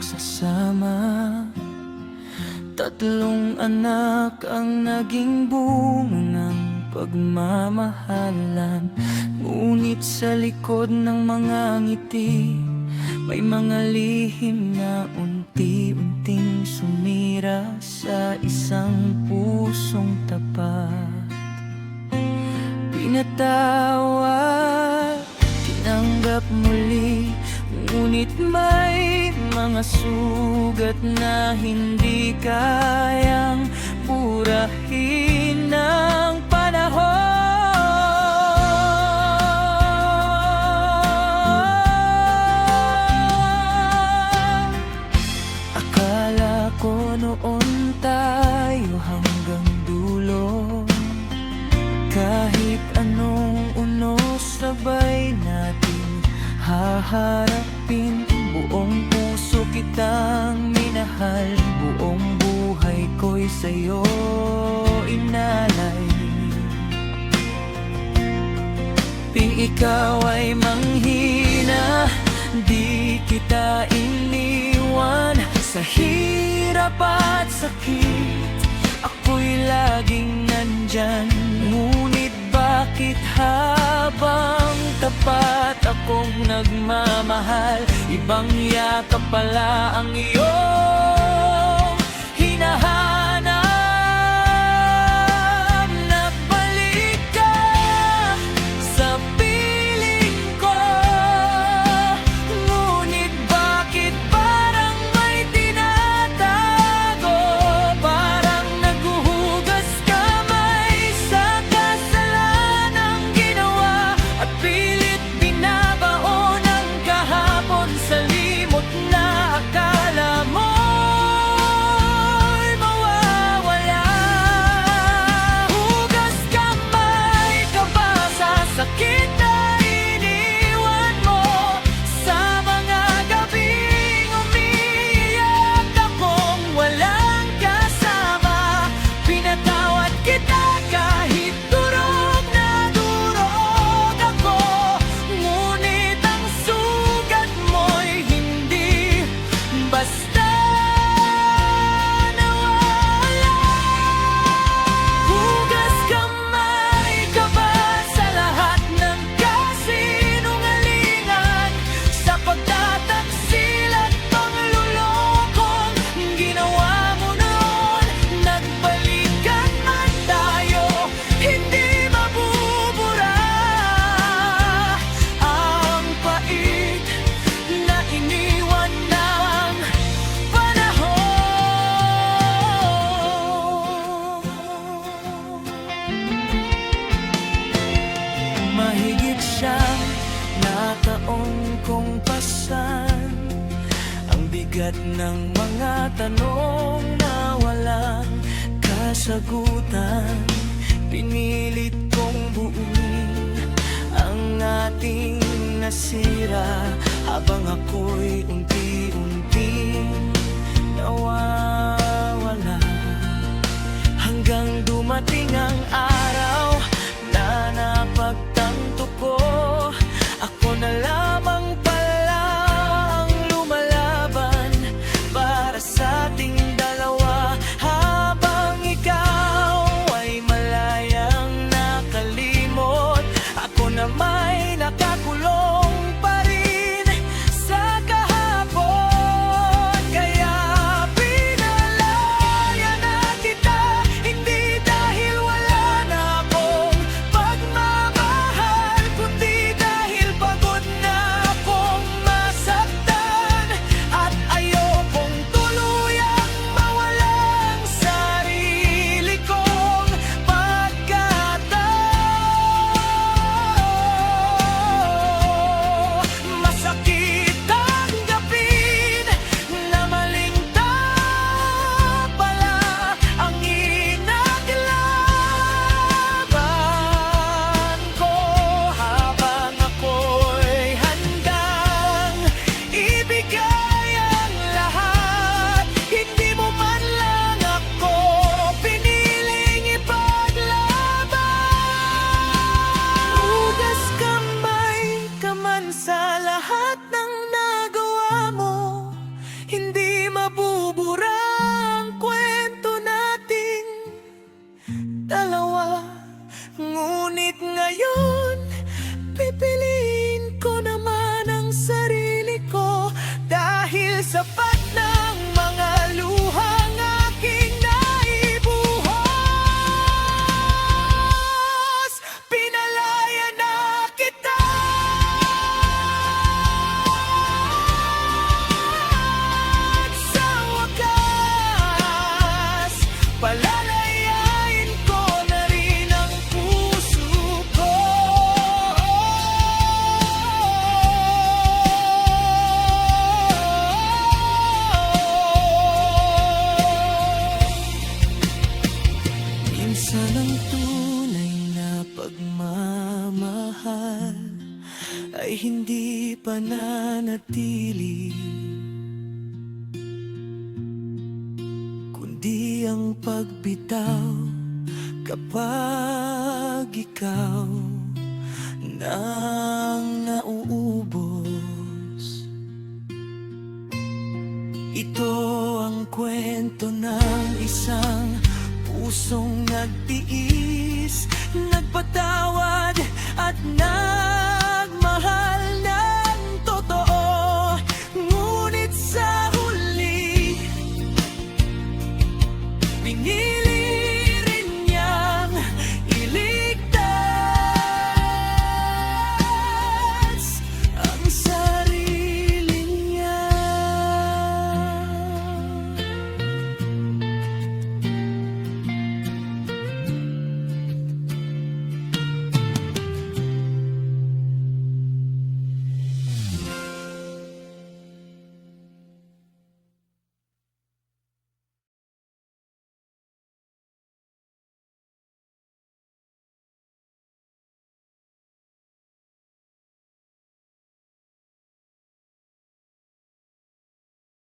magsasama. Tatlong anak ang naging bunga ng pagmamahalan. Ngunit sa likod ng mga ngiti, may mga lihim na unti-unting sumira sa isang pusong tapat. Pinatawad, tinanggap muli, ngunit may mga sugat na hindi kayang burahin ng panahon. Akala ko noon tayo hanggang dulo, kahit anong unos sabay natin haharapin. Buong puso kitang minahal, buong buhay ko'y sa'yo inalay. Ping ikaw ay manghina, di kita iniwan. Sa hirap at sakit, ako'y laging nandyan. Ngunit bakit habang tapat akong nagmamahal, ibang yakap pala ang iyong hinahanap? Nagbalik ka sa piling ko, ngunit bakit parang may tinatago? Parang naghuhugas kamay sa kasalanang ginawa, at pilit binabaon ang kahapon sa limot na akala mo'y mawawala. Hugas kamay ka ba sa sakit na iniwan mo? Sa mga gabing umiiyak akong walang kasama, pinatawad kita kahit durog na durog ako. Ngunit ang sugat mo'y hindi basta nawala. Hugas kamay ka ba sa lahat ng kasinungalingan, sa pagtataksil at panglulokong ginawa mo noon? Nagbalikan man tayo, hindi mabubura ang pait na iniwan ng panahon. Mahigit siyang na taong kong pasan, ang bigat ng mga tanong na walang kasagutan. Pinilit kong buuin ang ating nasira, habang ako'y unti-unting nawawala. Hanggang dumating ang araw na napagtanto ko, ako na lamang pala ang lumalaban para sa ating dalawa. Habang ikaw ay malayang nakalimot, ako na may nakakulong pa rin sa kahapon. sapat ng mga luhang aking naibuhos. Pinalaya na kita. At sa wakas, palalayain ko na rin ang puso ko. Minsan ang tunay na pagmamahal ay hindi pananatili, kundi ang pagbitaw kapag ikaw nang nauubos. Ito ang kwento ng isang pusong nagtiis, nagpatawad at nagmahal